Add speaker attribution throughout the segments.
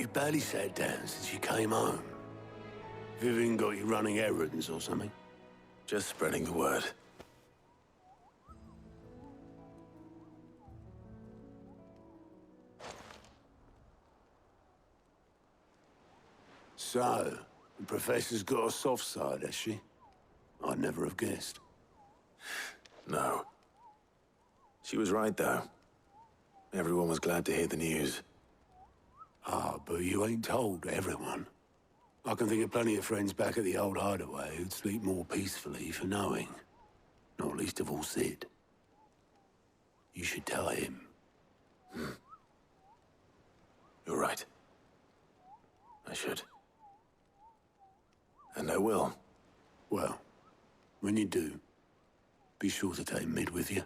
Speaker 1: You barely sat down since you came home. Vivian got you running errands or something?
Speaker 2: Just spreading the word.
Speaker 1: So, the Professor's got a soft side, has she? I'd never have guessed.
Speaker 2: No. She was right, though. Everyone was glad to hear the news.
Speaker 1: Ah, but you ain't told everyone. I can think of plenty of friends back at the old hideaway who'd sleep more peacefully for knowing. Not least of all Sid. You should tell him.
Speaker 2: You're right. I should. And I will.
Speaker 1: Well, when you do, be sure to take Mid with you.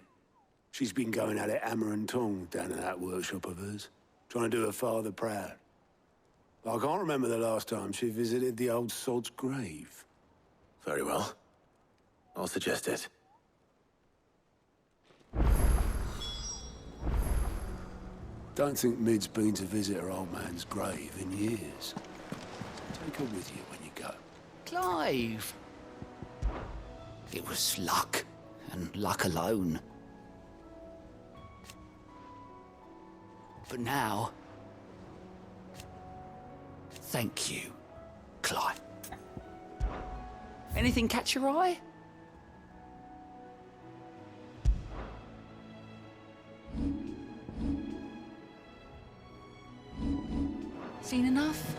Speaker 1: She's been going at it hammer and tongs down in that workshop of hers, trying to do her father proud. I can't remember the last time she visited the old sod's grave.
Speaker 2: Very well. I'll suggest it.
Speaker 1: Don't think Mid's been to visit her old man's grave in years. Take her with you when you go.
Speaker 3: Clive! It was luck, and luck alone. But now... thank you, Clive. Anything catch your eye? Seen enough?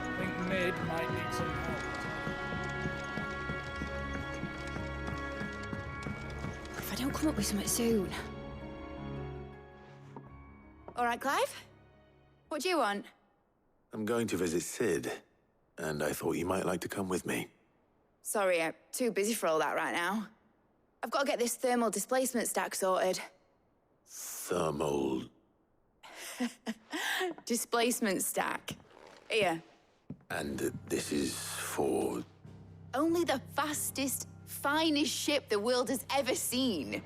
Speaker 4: I think Mid might need some help.
Speaker 5: If I don't come up with something soon. All right, Clive? What do you want?
Speaker 2: I'm going to visit Sid, and I thought you might like to come with me.
Speaker 5: Sorry, I'm too busy for all that right now. I've got to get this thermal displacement stack sorted.
Speaker 2: Thermal...
Speaker 5: Displacement stack. Here.
Speaker 2: And this is for...
Speaker 5: Only the fastest, finest ship the world has ever seen.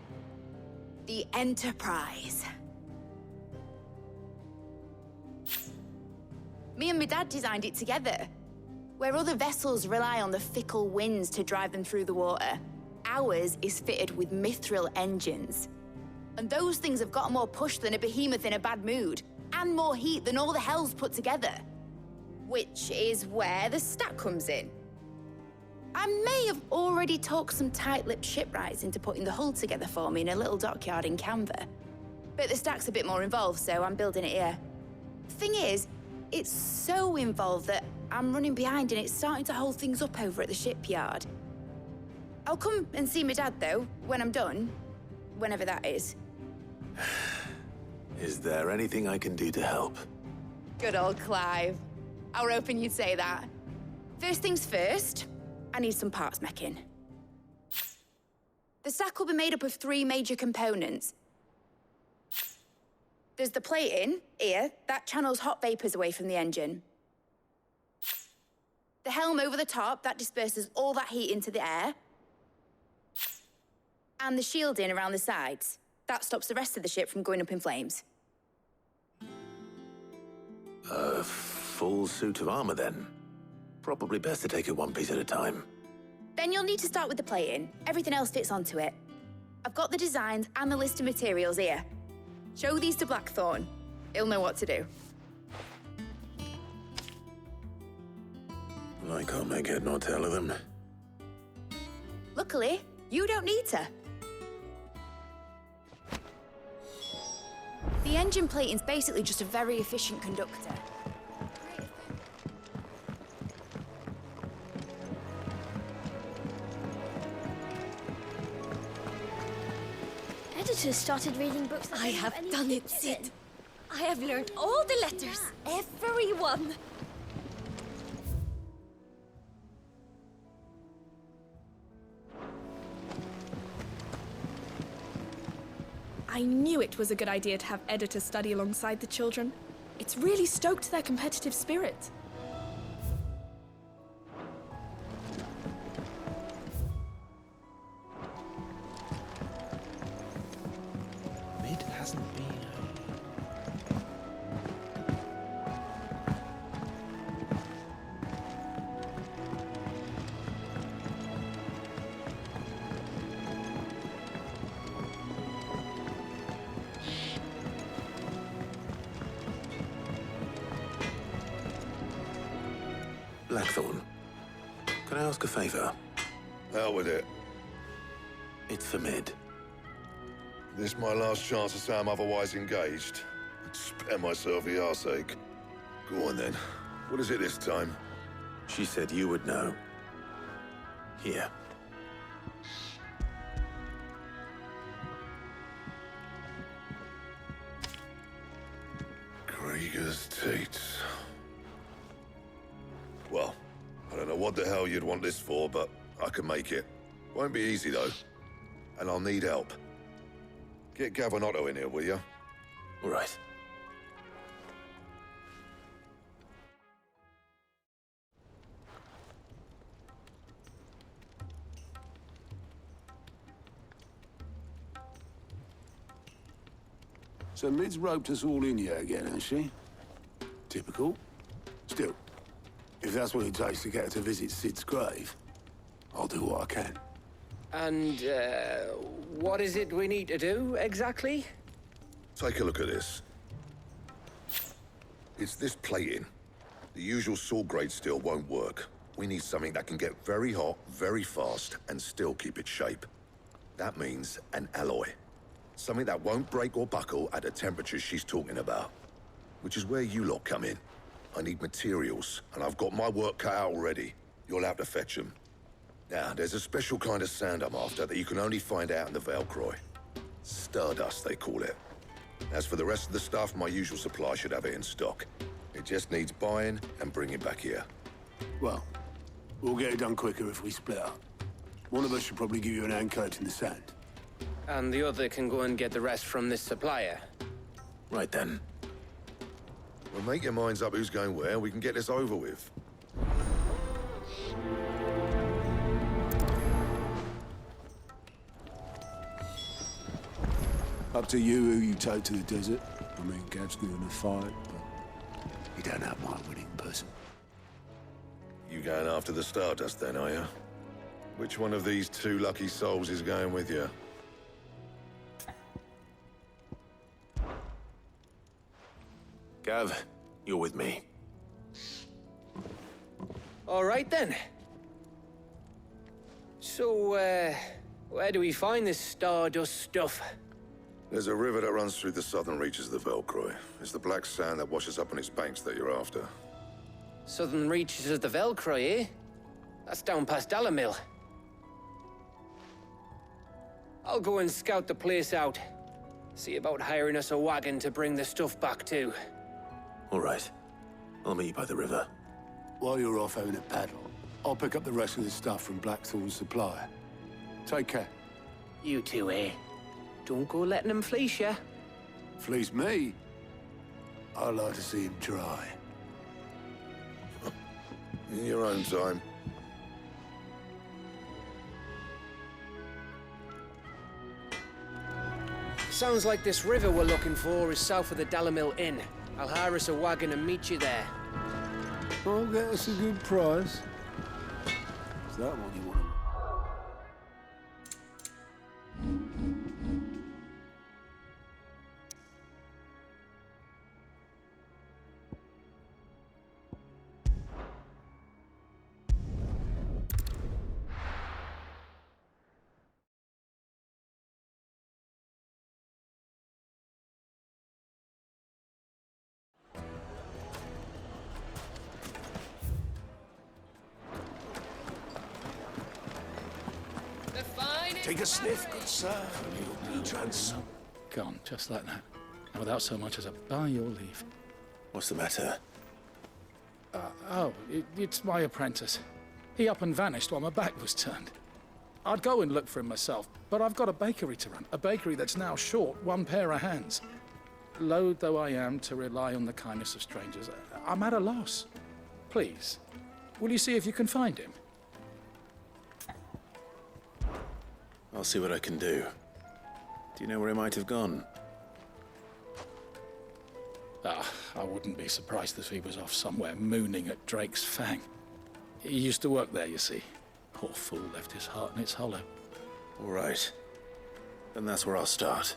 Speaker 5: The Enterprise. Me and my dad designed it together. Where other vessels rely on the fickle winds to drive them through the water, ours is fitted with mithril engines. And those things have got more push than a behemoth in a bad mood, and more heat than all the hells put together. Which is where the stack comes in. I may have already talked some tight-lipped shipwrights into putting the hull together for me in a little dockyard in Canva. But the stack's a bit more involved, so I'm building it here. Thing is, it's so involved that I'm running behind and it's starting to hold things up over at the shipyard. I'll come and see my dad, though, when I'm done. Whenever that is.
Speaker 2: Is there anything I can do to help?
Speaker 5: Good old Clive. I were hoping you'd say that. First things first, I need some parts meching. The stack will be made up of 3 major components. There's the plating, here, that channels hot vapors away from the engine. The helm over the top, that disperses all that heat into the air. And the shielding around the sides. That stops the rest of the ship from going up in flames.
Speaker 2: A full suit of armor, then. Probably best to take it one piece at a time.
Speaker 5: Then you'll need to start with the plating. Everything else fits onto it. I've got the designs and the list of materials here. Show these to Blackthorn. He'll know what to do.
Speaker 2: I can't make head nor tail of them.
Speaker 5: Luckily, you don't need to. The engine plating's basically just a very efficient conductor.
Speaker 6: Editors started reading books that
Speaker 7: I
Speaker 6: didn't
Speaker 7: have
Speaker 6: any
Speaker 7: done it,
Speaker 6: pictures
Speaker 7: Sid.
Speaker 6: in.
Speaker 7: I have learned all the letters. Every one.
Speaker 6: I knew it was a good idea to have editors study alongside the children. It's really stoked their competitive spirit.
Speaker 4: Mid hasn't been.
Speaker 2: Blackthorn, can I ask a favor?
Speaker 8: Out with it.
Speaker 2: It's for Mid.
Speaker 8: This my last chance to say I'm otherwise engaged. I'd spare myself the arseache. Go on then. What is it this time?
Speaker 2: She said you would know. Here.
Speaker 8: Krieger's Tates. Well, I don't know what the hell you'd want this for, but I can make it. Won't be easy, though. And I'll need help. Get Gavinotto in here, will you?
Speaker 2: All right.
Speaker 1: So Mid's roped us all in here again, hasn't she? Typical. Still, if that's what it takes to get her to visit Sid's grave, I'll do what I can.
Speaker 9: And, what is it we need to do, exactly?
Speaker 8: Take a look at this. It's this plating. The usual sword grade steel won't work. We need something that can get very hot, very fast, and still keep its shape. That means an alloy. Something that won't break or buckle at the temperatures she's talking about. Which is where you lot come in. I need materials, and I've got my work cut out already. You'll have to fetch them. Now, there's a special kind of sand I'm after that you can only find out in the Velcroy. Stardust, they call it. As for the rest of the stuff, my usual supply should have it in stock. It just needs buying and bringing back here.
Speaker 1: Well, we'll get it done quicker if we split up. One of us should probably give you an hand coat in the sand.
Speaker 9: And the other can go and get the rest from this supplier.
Speaker 2: Right then.
Speaker 8: Well, make your minds up who's going where, we can get this over with.
Speaker 1: Up to you who you take to the desert. I mean, Gav's good in a fight, but you don't have my winning person.
Speaker 8: You going after the Stardust then, are you? Which one of these two lucky souls is going with you?
Speaker 2: Gav, you're with me.
Speaker 9: All right, then. So, where do we find this Stardust stuff?
Speaker 8: There's a river that runs through the southern reaches of the Velcroy. It's the black sand that washes up on its banks that you're after.
Speaker 9: Southern reaches of the Velcroy, eh? That's down past Dalamil. I'll go and scout the place out. See about hiring us a wagon to bring the stuff back to.
Speaker 2: All right. I'll meet you by the river.
Speaker 1: While you're off having a paddle, I'll pick up the rest of the stuff from Blackthorn's supplier. Take care.
Speaker 9: You two, eh? Don't go letting them fleece ya.
Speaker 1: Fleece me? I'd like to see him try.
Speaker 8: In your own time.
Speaker 9: Sounds like this river we're looking for is south of the Dalamil Inn. I'll hire us a wagon and meet you there.
Speaker 1: I'll get us a good price. Is that what you want?
Speaker 3: Take a sniff, good sir, from your blue trance.
Speaker 4: Gone, just like that. And without so much as a by your leave.
Speaker 2: What's the matter?
Speaker 4: It's my apprentice. He up and vanished while my back was turned. I'd go and look for him myself, but I've got a bakery to run. A bakery that's now short one pair of hands. Loath though I am to rely on the kindness of strangers, I'm at a loss. Please, will you see if you can find him?
Speaker 2: I'll see what I can do. Do you know where he might have gone?
Speaker 4: I wouldn't be surprised if he was off somewhere mooning at Drake's Fang. He used to work there, you see. Poor fool left his heart in its hollow.
Speaker 2: All right. Then that's where I'll start.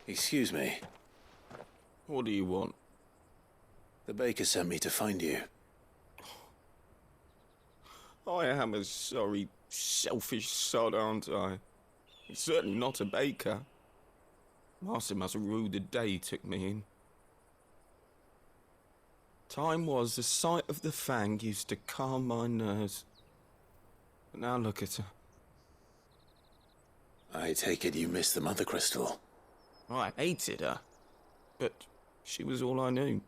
Speaker 2: Excuse me.
Speaker 3: What do you want?
Speaker 2: The baker sent me to find you.
Speaker 3: I am a sorry, selfish sod, aren't I? He's certainly not a baker. Master must have ruled the day he took me in. Time was the sight of the Fang used to calm my nerves. But now look at her.
Speaker 2: I take it you missed the Mother Crystal.
Speaker 3: I hated her, but she was all I knew.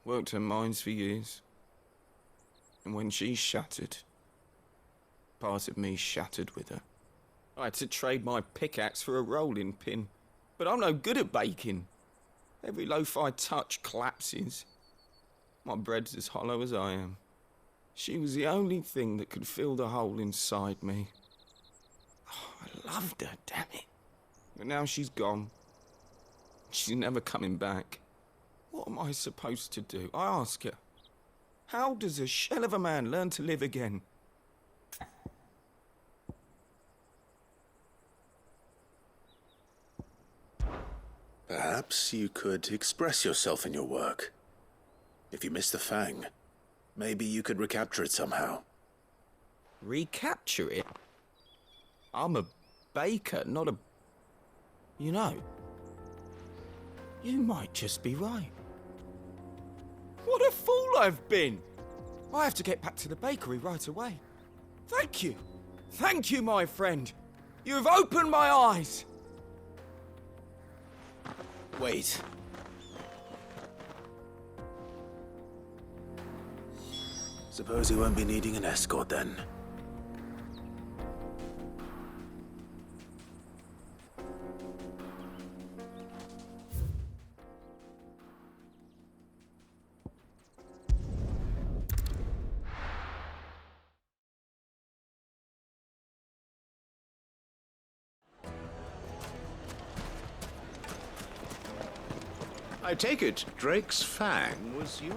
Speaker 3: Worked her mines for years. And when she shattered, part of me shattered with her. I had to trade my pickaxe for a rolling pin, but I'm no good at baking. Every loaf I touch collapses. My bread's as hollow as I am. She was the only thing that could fill the hole inside me. Oh, I loved her, damn it. But now she's gone. She's never coming back. What am I supposed to do? I ask her. How does a shell of a man learn to live again?
Speaker 2: Perhaps you could express yourself in your work. If you miss the Fang, maybe you could recapture it somehow.
Speaker 3: Recapture it? I'm a baker, not a... You know, you might just be right. What a fool I've been! I have to get back to the bakery right away. Thank you. Thank you, my friend. You have opened my eyes.
Speaker 2: Wait. Suppose he won't be needing an escort then.
Speaker 10: I take it Drake's Fang was yours.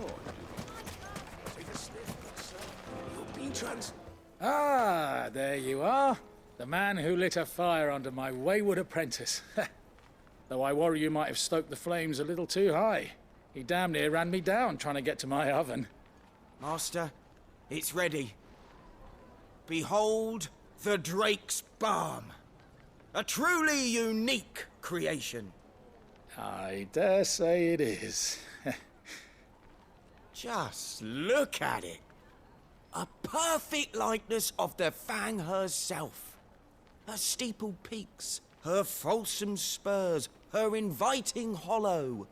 Speaker 4: Ah, there you are. The man who lit a fire under my wayward apprentice. Though I worry you might have stoked the flames a little too high. He damn near ran me down trying to get to my oven.
Speaker 3: Master, it's ready. Behold the Drake's Balm. A truly unique creation.
Speaker 4: I dare say it is.
Speaker 3: Just look at it. A perfect likeness of the Fang herself. Her steepled peaks, her fulsome spurs, her inviting hollow.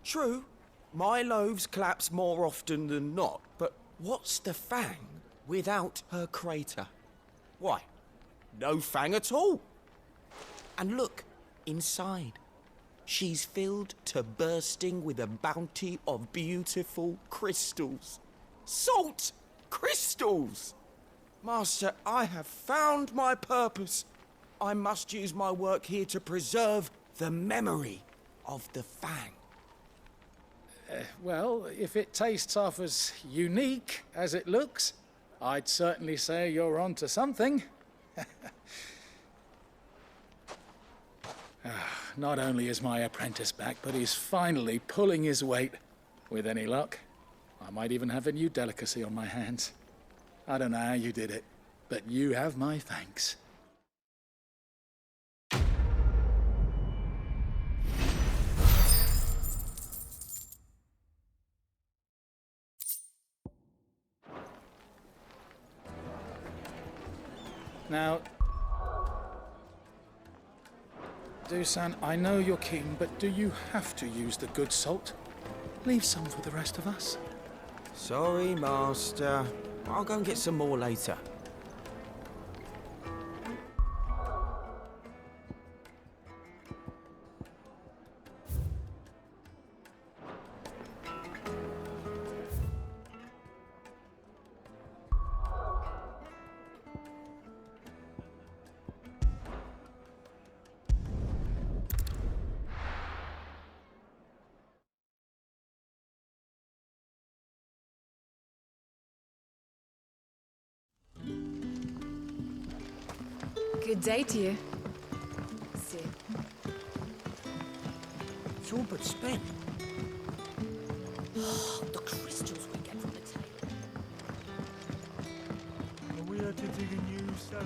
Speaker 3: True, my loaves collapse more often than not, but what's the Fang without her crater? Why, no Fang at all. And look, inside. She's filled to bursting with a bounty of beautiful crystals. Salt crystals! Master, I have found my purpose. I must use my work here to preserve the memory of the Fang.
Speaker 4: Well, if it tastes half as unique as it looks, I'd certainly say you're onto something. Not only is my apprentice back, but he's finally pulling his weight. With any luck, I might even have a new delicacy on my hands. I don't know how you did it, but you have my thanks. Now, Dusan, I know you're keen, but do you have to use the good salt? Leave some for the rest of us.
Speaker 3: Sorry, Master. I'll go and get some more later.
Speaker 11: Good day to you.
Speaker 7: See.
Speaker 3: It's all but spent.
Speaker 7: The crystals we get from the table.
Speaker 12: Are we to dig a new cellar?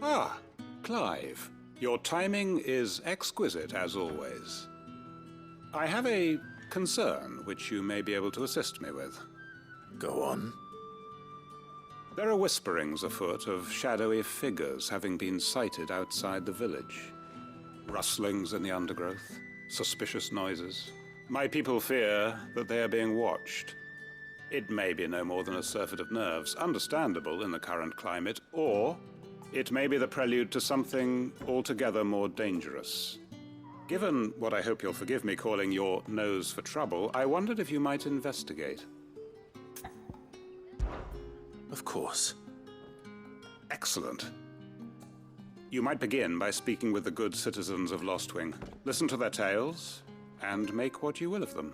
Speaker 13: Ah, Clive. Your timing is exquisite, as always. I have a concern which you may be able to assist me with.
Speaker 2: Go on.
Speaker 13: There are whisperings afoot of shadowy figures having been sighted outside the village. Rustlings in the undergrowth, suspicious noises. My people fear that they are being watched. It may be no more than a surfeit of nerves, understandable in the current climate, or it may be the prelude to something altogether more dangerous. Given what I hope you'll forgive me calling your nose for trouble, I wondered if you might investigate.
Speaker 2: Of course.
Speaker 13: Excellent. You might begin by speaking with the good citizens of Lostwing. Listen to their tales, and make what you will of them.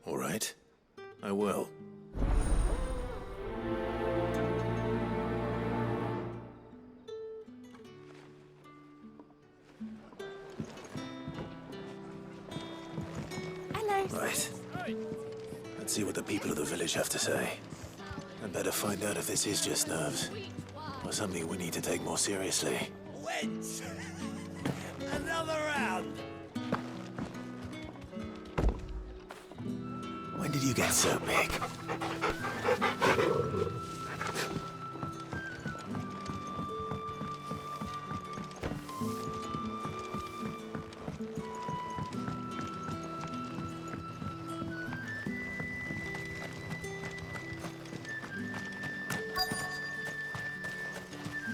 Speaker 2: All right. I will.
Speaker 7: Hello.
Speaker 2: Right. Let's see what the people of the village have to say. I'd better find out if this is just nerves, or something we need to take more seriously.
Speaker 14: Went! Another round!
Speaker 2: When did you get so big?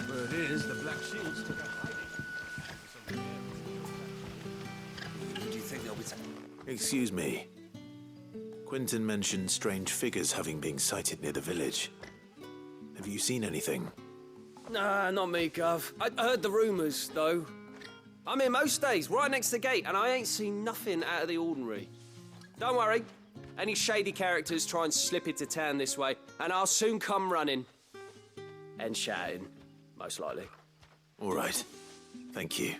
Speaker 10: Word is, the Black Shields took a hiding.
Speaker 14: Who do you think they'll be
Speaker 2: Excuse me. Quentin mentioned strange figures having been sighted near the village. Have you seen anything?
Speaker 9: Nah, not me, Gov. I heard the rumours, though. I'm here most days, right next to the gate, and I ain't seen nothing out of the ordinary. Don't worry. Any shady characters try and slip into town this way, and I'll soon come running. And shouting, most likely.
Speaker 2: All right. Thank you.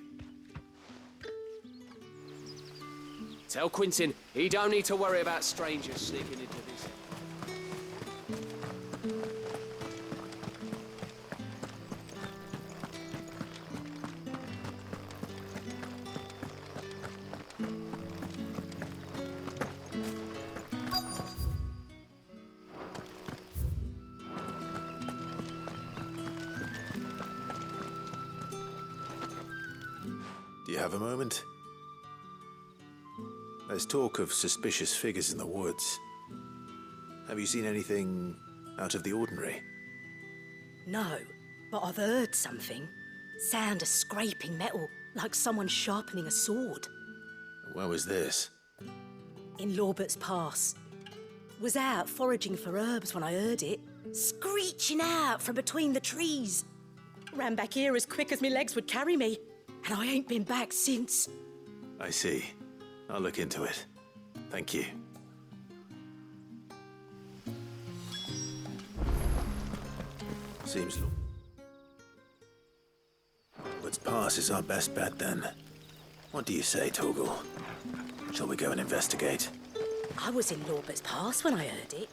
Speaker 9: Tell Quentin he don't need to worry about strangers sneaking into this.
Speaker 2: Do you have a moment? There's talk of suspicious figures in the woods. Have you seen anything out of the ordinary?
Speaker 15: No, but I've heard something. Sound of scraping metal, like someone sharpening a sword.
Speaker 2: Where was this?
Speaker 15: In Lorbert's Pass. Was out foraging for herbs when I heard it, screeching out from between the trees. Ran back here as quick as my legs would carry me, and I ain't been back since.
Speaker 2: I see. I'll look into it. Thank you. Seems Lorbert's Pass is our best bet then. What do you say, Torgal? Shall we go and investigate?
Speaker 15: I was in Lorbert's Pass when I heard it.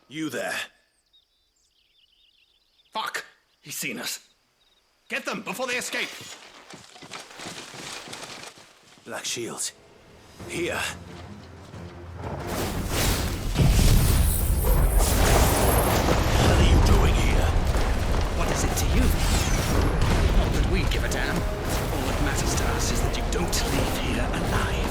Speaker 2: You there?
Speaker 16: Fuck! He's seen us. Get them before they escape!
Speaker 2: Black Shield. Here. What are you doing here?
Speaker 16: What is it to you? Not that we give a damn. All that matters to us is that you don't leave here alive.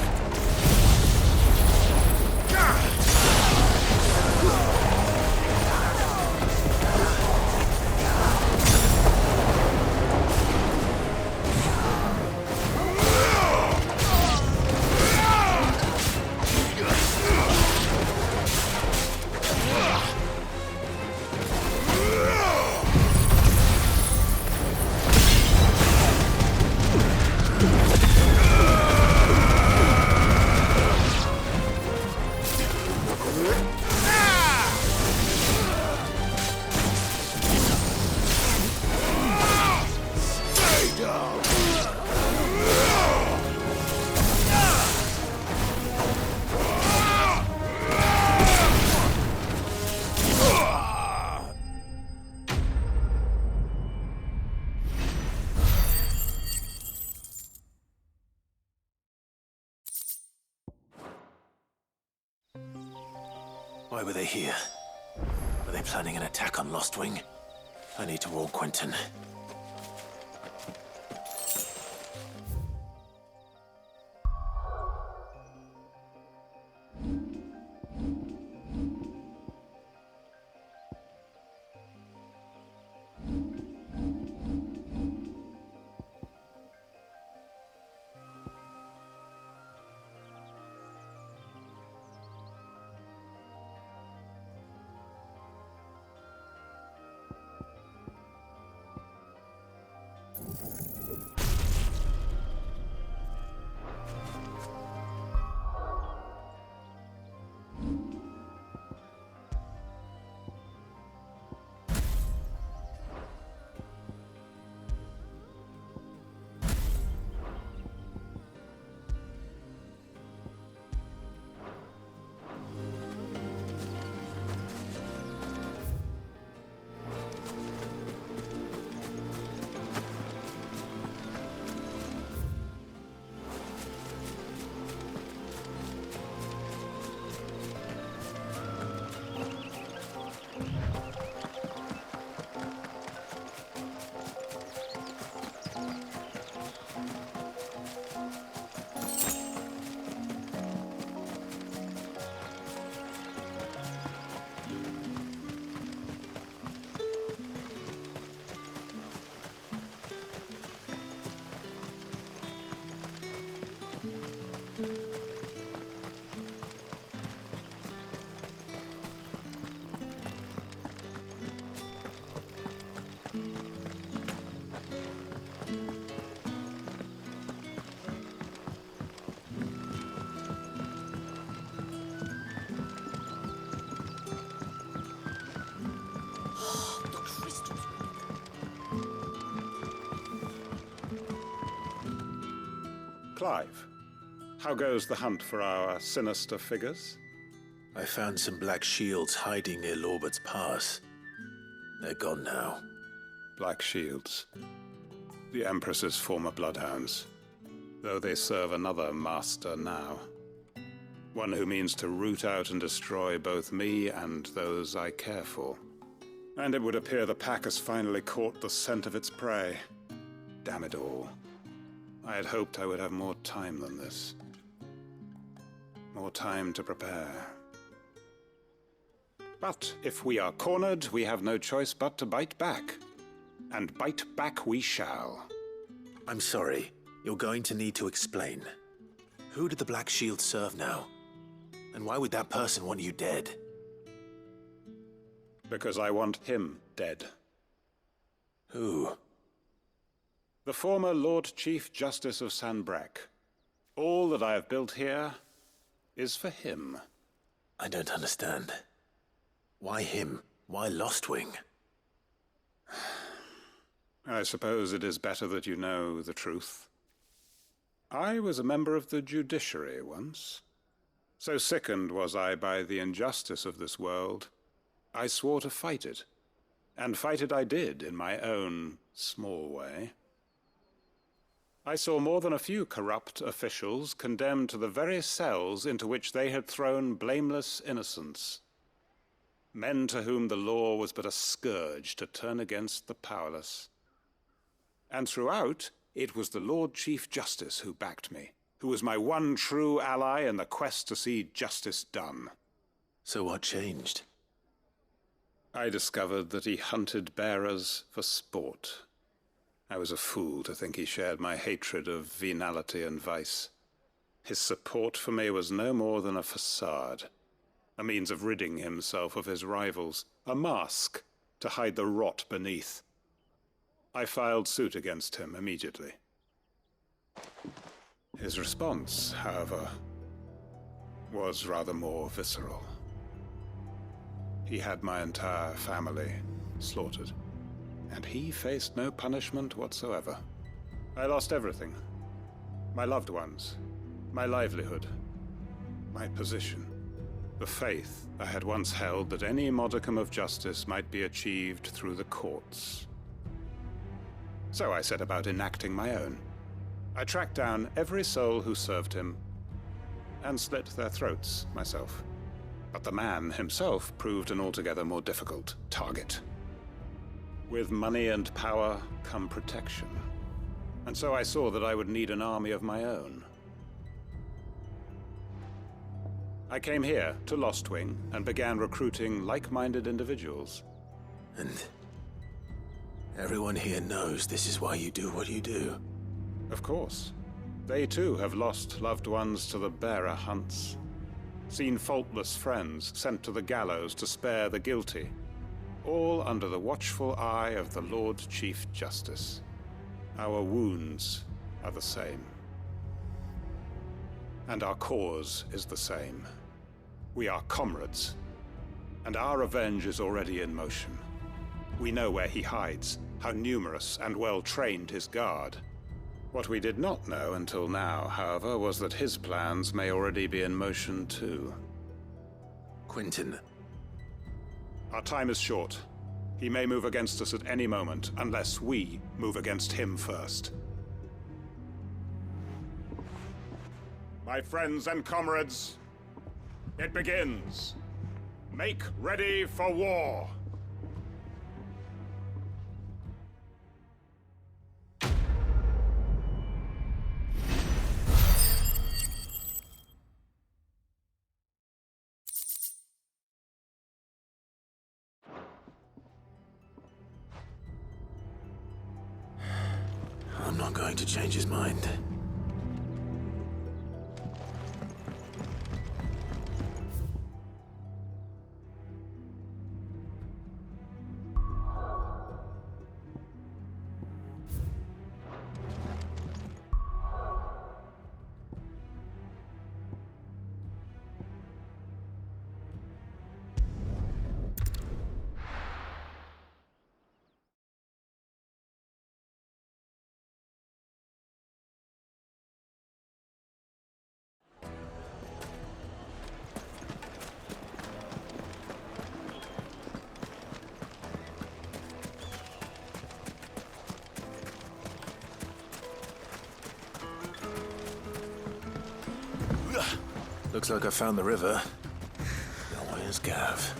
Speaker 2: Why were they here? Were they planning an attack on Lostwing? I need to warn Quentin.
Speaker 13: Clive, how goes the hunt for our sinister figures?
Speaker 2: I found some black shields hiding near Lorbert's Pass. They're gone now.
Speaker 13: Black shields. The Empress's former bloodhounds, though they serve another master now. One who means to root out and destroy both me and those I care for. And it would appear the pack has finally caught the scent of its prey. Damn it all. I had hoped I would have more time than this. More time to prepare. But if we are cornered, we have no choice but to bite back. And bite back we shall.
Speaker 2: I'm sorry. You're going to need to explain. Who did the Black Shield serve now? And why would that person want you dead?
Speaker 13: Because I want him dead.
Speaker 2: Who?
Speaker 13: The former Lord Chief Justice of Sanbreque. All that I have built here is for him.
Speaker 2: I don't understand. Why him? Why Lostwing?
Speaker 13: I suppose it is better that you know the truth. I was a member of the judiciary once. So sickened was I by the injustice of this world, I swore to fight it. And fight it I did, in my own small way. I saw more than a few corrupt officials condemned to the very cells into which they had thrown blameless innocents. Men to whom the law was but a scourge to turn against the powerless. And throughout, it was the Lord Chief Justice who backed me, who was my one true ally in the quest to see justice done.
Speaker 2: So what changed?
Speaker 13: I discovered that he hunted bearers for sport. I was a fool to think he shared my hatred of venality and vice. His support for me was no more than a facade, a means of ridding himself of his rivals, a mask to hide the rot beneath. I filed suit against him immediately. His response, however, was rather more visceral. He had my entire family slaughtered, and he faced no punishment whatsoever. I lost everything. My loved ones, my livelihood, my position, the faith I had once held that any modicum of justice might be achieved through the courts. So I set about enacting my own. I tracked down every soul who served him, and slit their throats myself. But the man himself proved an altogether more difficult target. With money and power come protection. And so I saw that I would need an army of my own. I came here to Lostwing and began recruiting like-minded individuals.
Speaker 2: And everyone here knows this is why you do what you do.
Speaker 13: Of course. They too have lost loved ones to the bearer hunts. Seen faultless friends sent to the gallows to spare the guilty. All under the watchful eye of the Lord Chief Justice. Our wounds are the same. And our cause is the same. We are comrades. And our revenge is already in motion. We know where he hides, how numerous and well-trained his guard. What we did not know until now, however, was that his plans may already be in motion too.
Speaker 2: Quentin.
Speaker 13: Our time is short. He may move against us at any moment, unless we move against him first. My friends and comrades, it begins. Make ready for war.
Speaker 2: I'm not going to change his mind. Looks like I found the river. Now where's Gav?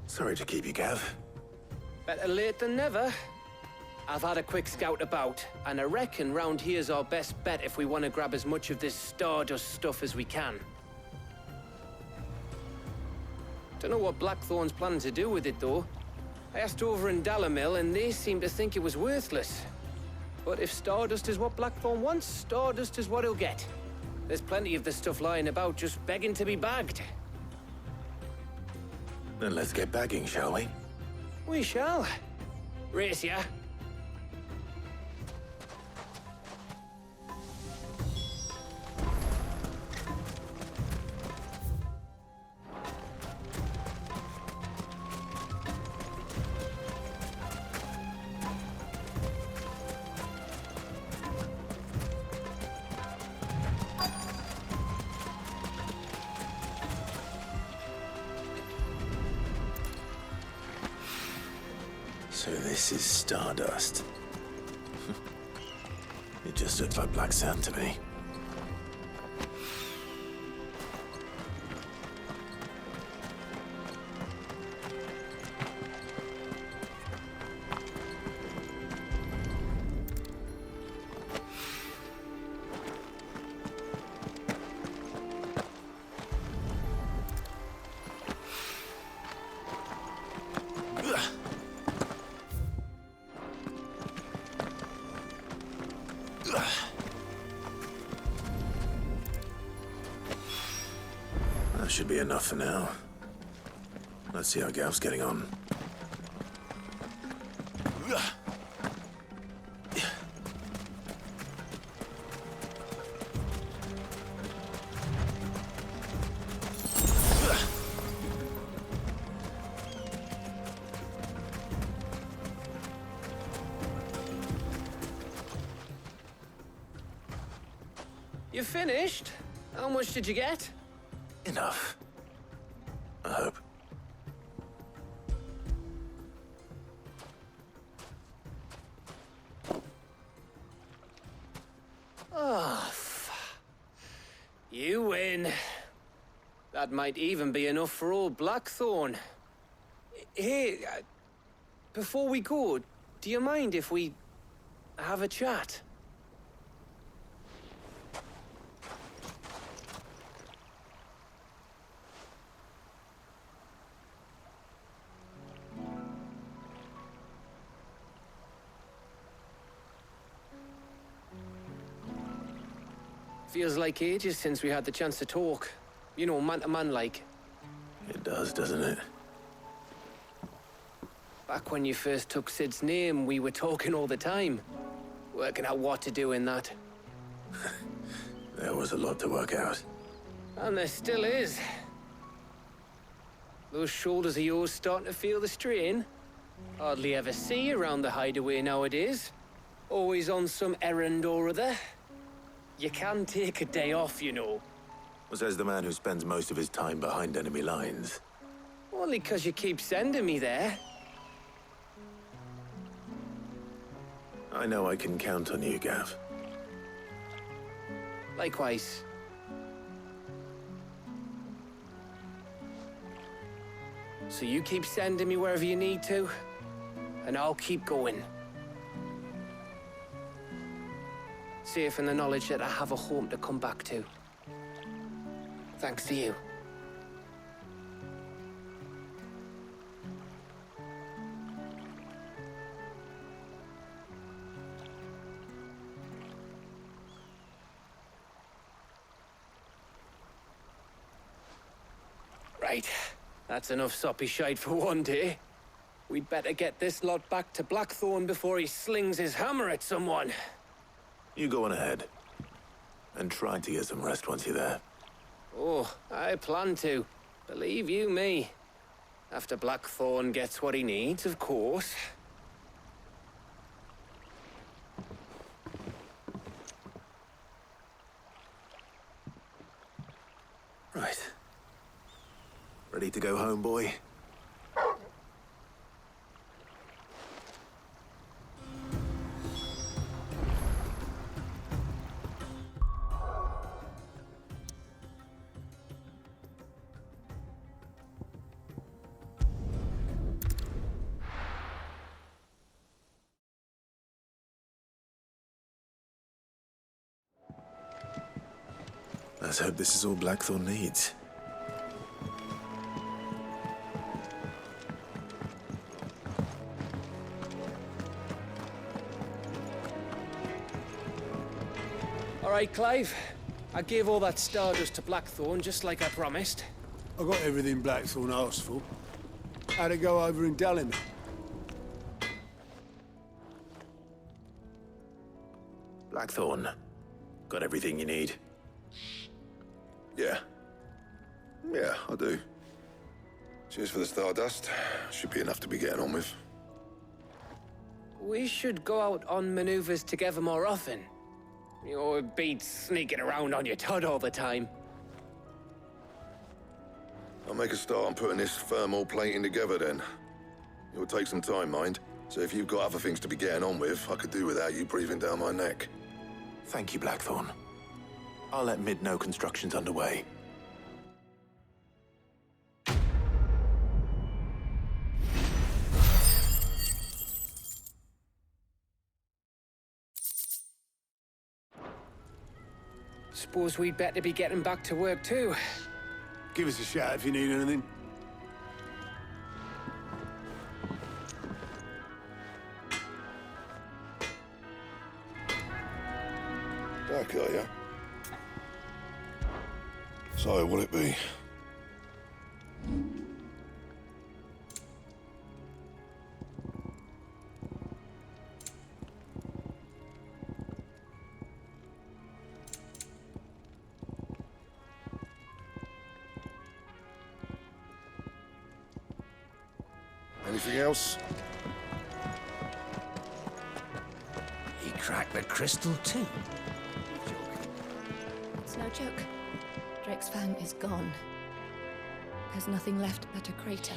Speaker 2: Sorry to keep you, Gav.
Speaker 9: Better late than never. I've had a quick scout about, and I reckon round here's our best bet if we want to grab as much of this Stardust stuff as we can. Don't know what Blackthorn's planning to do with it, though. I asked over in Dalamil, and they seem to think it was worthless. But if Stardust is what Blackthorn wants, Stardust is what he'll get. There's plenty of this stuff lying about, just begging to be bagged.
Speaker 2: Then let's get bagging, shall we?
Speaker 9: We shall. Race ya.
Speaker 2: So this is Stardust. It just looked like black sand to me. That should be enough for now. Let's see how Gav's getting on.
Speaker 9: You finished? How much did you get?
Speaker 2: Enough. I hope.
Speaker 9: Oh, you win. That might even be enough for old Blackthorn. Hey, before we go, do you mind if we have a chat? Feels like ages since we had the chance to talk. You know, man to man like.
Speaker 2: It does, doesn't it?
Speaker 9: Back when you first took Sid's name, we were talking all the time. Working out what to do in that.
Speaker 2: There was a lot to work out.
Speaker 9: And there still is. Those shoulders of yours starting to feel the strain. Hardly ever see you around the hideaway nowadays. Always on some errand or other. You can take a day off, you know.
Speaker 2: Says the man who spends most of his time behind enemy lines.
Speaker 9: Only 'cause you keep sending me there.
Speaker 2: I know I can count on you, Gav.
Speaker 9: Likewise. So you keep sending me wherever you need to, and I'll keep going. Safe in the knowledge that I have a home to come back to. Thanks to you. Right. That's enough soppy shite for one day. We'd better get this lot back to Blackthorn before he slings his hammer at someone.
Speaker 2: You go on ahead. And try to get some rest once you're there.
Speaker 9: Oh, I plan to. Believe you me. After Blackthorn gets what he needs, of course.
Speaker 2: Right. Ready to go home, boy? Let's hope this is all Blackthorn needs.
Speaker 9: All right, Clive. I gave all that stardust to Blackthorn, just like I promised.
Speaker 1: I got everything Blackthorn asked for. How'd it go over in Dallimore?
Speaker 2: Blackthorn, got everything you need?
Speaker 8: Yeah. Yeah, I do. Cheers for the stardust. Should be enough to be getting on with.
Speaker 9: We should go out on maneuvers together more often. Or beat sneaking around on your Todd all the time.
Speaker 8: I'll make a start on putting this thermal plating together then. It will take some time, mind. So if you've got other things to be getting on with, I could do without you breathing down my neck.
Speaker 2: Thank you, Blackthorn. I'll let Mid know construction's underway.
Speaker 9: Suppose we'd better be getting back to work too.
Speaker 1: Give us a shout if you need anything.
Speaker 8: Back, are ya? So, what'll it be? Anything else?
Speaker 7: He cracked the crystal too.
Speaker 11: It's no joke. Drake's Fang is gone. There's nothing left but a crater.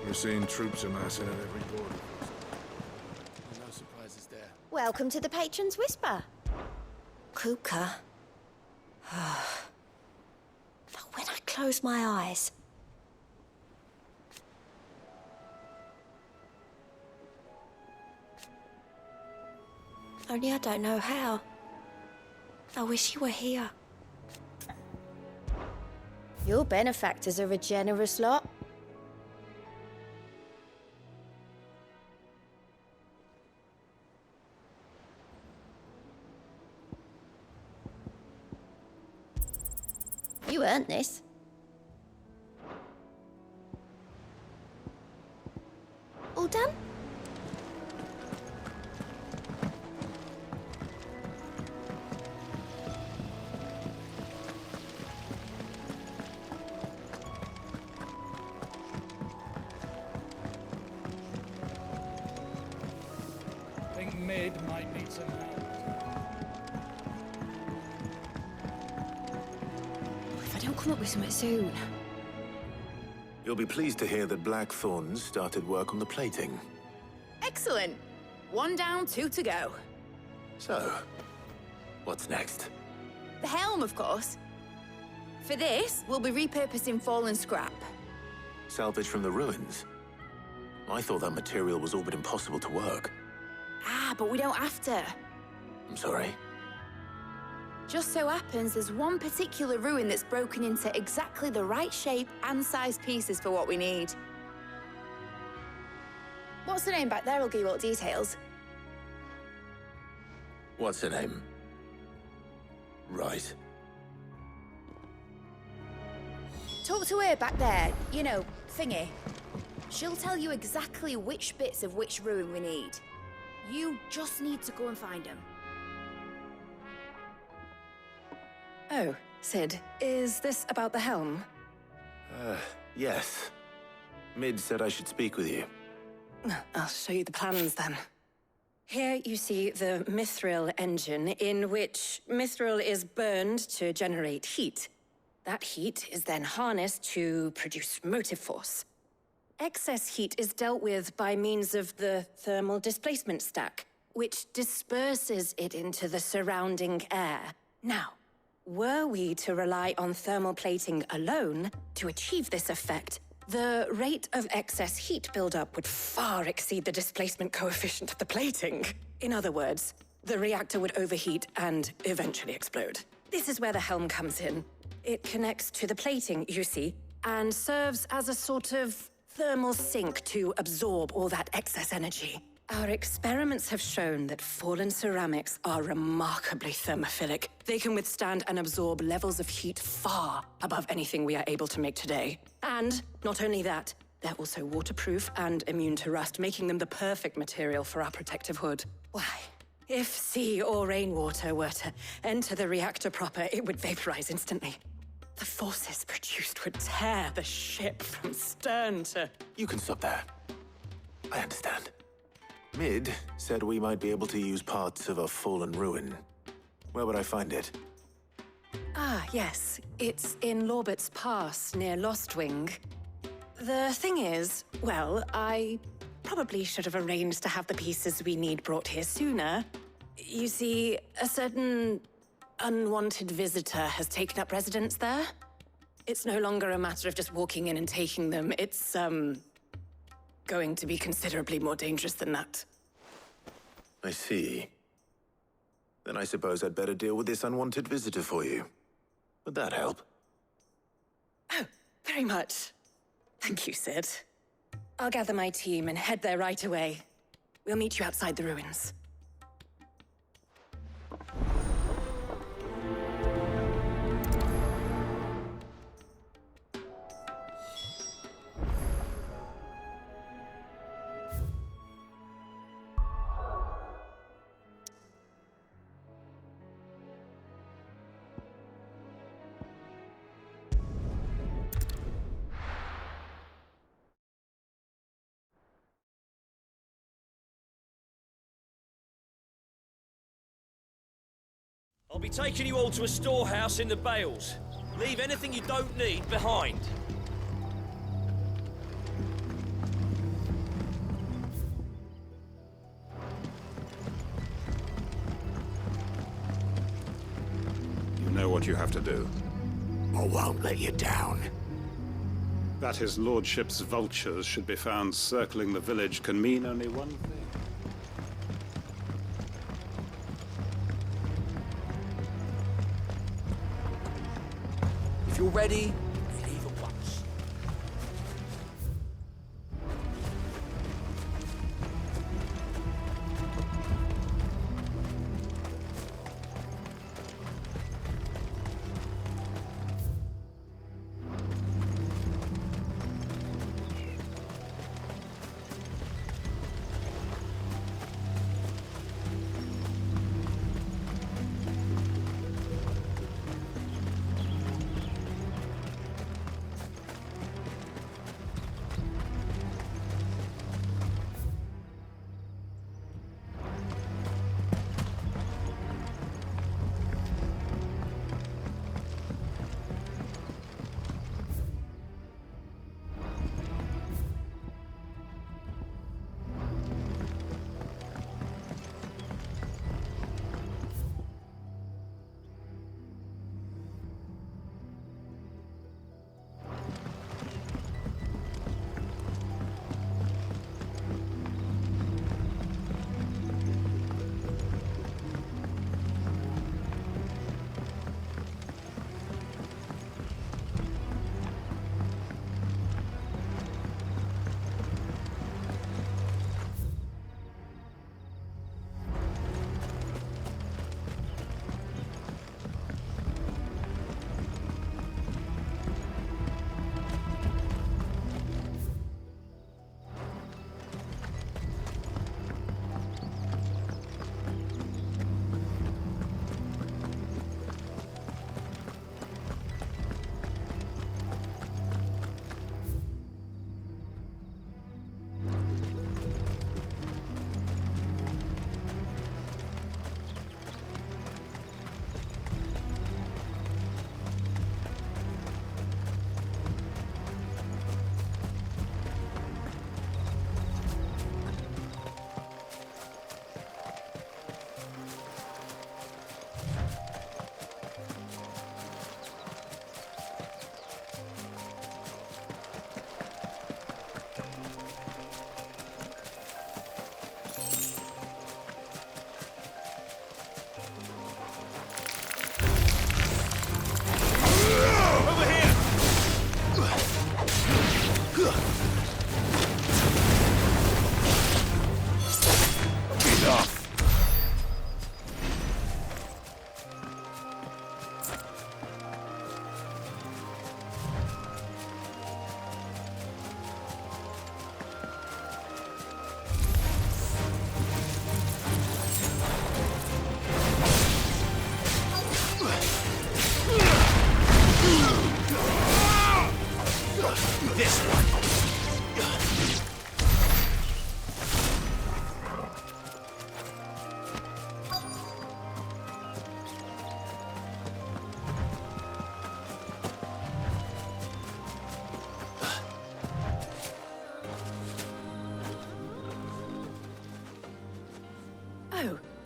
Speaker 12: We're seeing troops amassing at every border.
Speaker 4: No surprises there.
Speaker 15: Welcome to the Patron's Whisper. Kuka. But when I close my eyes... Only I don't know how. I wish you were here. Your benefactors are a generous lot. You earned this. All done?
Speaker 4: I think Mid might need some help.
Speaker 11: If I don't come up with something soon.
Speaker 2: You'll be pleased to hear that Blackthorn started work on the plating.
Speaker 5: Excellent. 1 down, 2 to go.
Speaker 2: So, what's next?
Speaker 5: The helm, of course. For this, we'll be repurposing fallen scrap.
Speaker 2: Salvage from the ruins? I thought that material was all but impossible to work.
Speaker 5: Ah, but we don't have to.
Speaker 2: I'm sorry.
Speaker 5: Just so happens there's one particular ruin that's broken into exactly the right shape and size pieces for what we need. What's the name back there? I'll give you all the details.
Speaker 2: What's her name? Right.
Speaker 5: Talk to her back there. You know, thingy. She'll tell you exactly which bits of which ruin we need. You just need to go and find them.
Speaker 11: Oh, Sid, is this about the helm?
Speaker 2: Yes. Mid said I should speak with you.
Speaker 11: I'll show you the plans then. Here you see the mithril engine, in which mithril is burned to generate heat. That heat is then harnessed to produce motive force. Excess heat is dealt with by means of the thermal displacement stack, which disperses it into the surrounding air. Now, were we to rely on thermal plating alone to achieve this effect, the rate of excess heat buildup would far exceed the displacement coefficient of the plating. In other words, the reactor would overheat and eventually explode. This is where the helm comes in. It connects to the plating, you see, and serves as a sort of thermal sink to absorb all that excess energy. Our experiments have shown that fallen ceramics are remarkably thermophilic. They can withstand and absorb levels of heat far above anything we are able to make today. And not only that, they're also waterproof and immune to rust, making them the perfect material for our protective hood. Why, if sea or rainwater were to enter the reactor proper, it would vaporize instantly. The forces produced would tear the ship from stern to...
Speaker 2: You can stop there. I understand. Mid said we might be able to use parts of a fallen ruin. Where would I find it?
Speaker 11: Ah, yes. It's in Lorbert's Pass, near Lostwing. The thing is, well, I probably should have arranged to have the pieces we need brought here sooner. You see, a certain unwanted visitor has taken up residence there. It's no longer a matter of just walking in and taking them. It's, going to be considerably more dangerous than that.
Speaker 2: I see. Then I suppose I'd better deal with this unwanted visitor for you. Would that help?
Speaker 11: Oh, very much. Thank you, Sid. I'll gather my team and head there right away. We'll meet you outside the ruins.
Speaker 9: I'll be taking you all to a storehouse in the Bales. Leave anything you don't need behind.
Speaker 13: You know what you have to do.
Speaker 1: I won't let you down.
Speaker 13: That his lordship's vultures should be found circling the village can mean only one thing.
Speaker 9: If you're ready, we leave at once.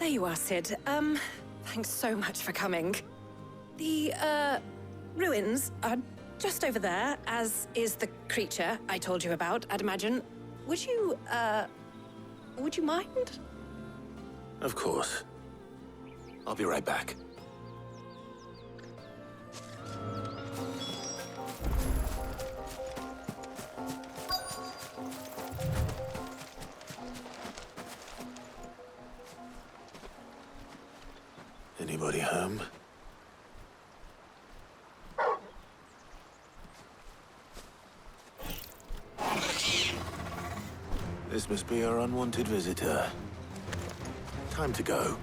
Speaker 11: There you are, Sid. Thanks so much for coming. The, ruins are just over there, as is the creature I told you about, I'd imagine. Would you mind?
Speaker 2: Of course. I'll be right back. Anybody home? This must be our unwanted visitor. Time to go.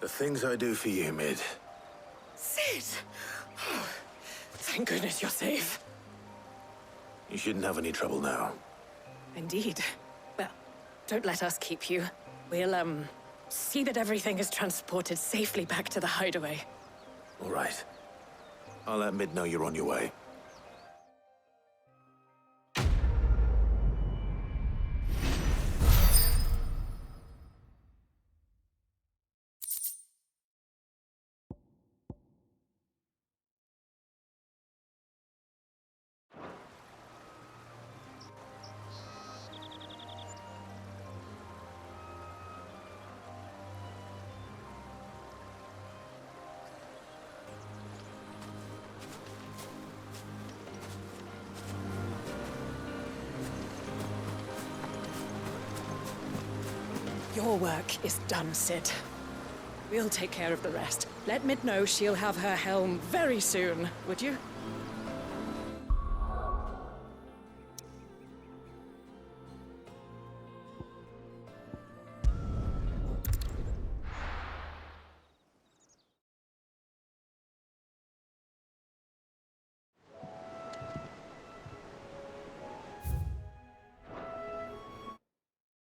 Speaker 2: The things I do for you, Mid.
Speaker 11: Sid! Oh, thank goodness you're safe.
Speaker 2: You shouldn't have any trouble now.
Speaker 11: Indeed. Well, don't let us keep you. We'll, see that everything is transported safely back to the hideaway.
Speaker 2: All right. I'll let Mid know you're on your way.
Speaker 11: Your work is done, Sid. We'll take care of the rest. Let Mid know she'll have her helm very soon, would you?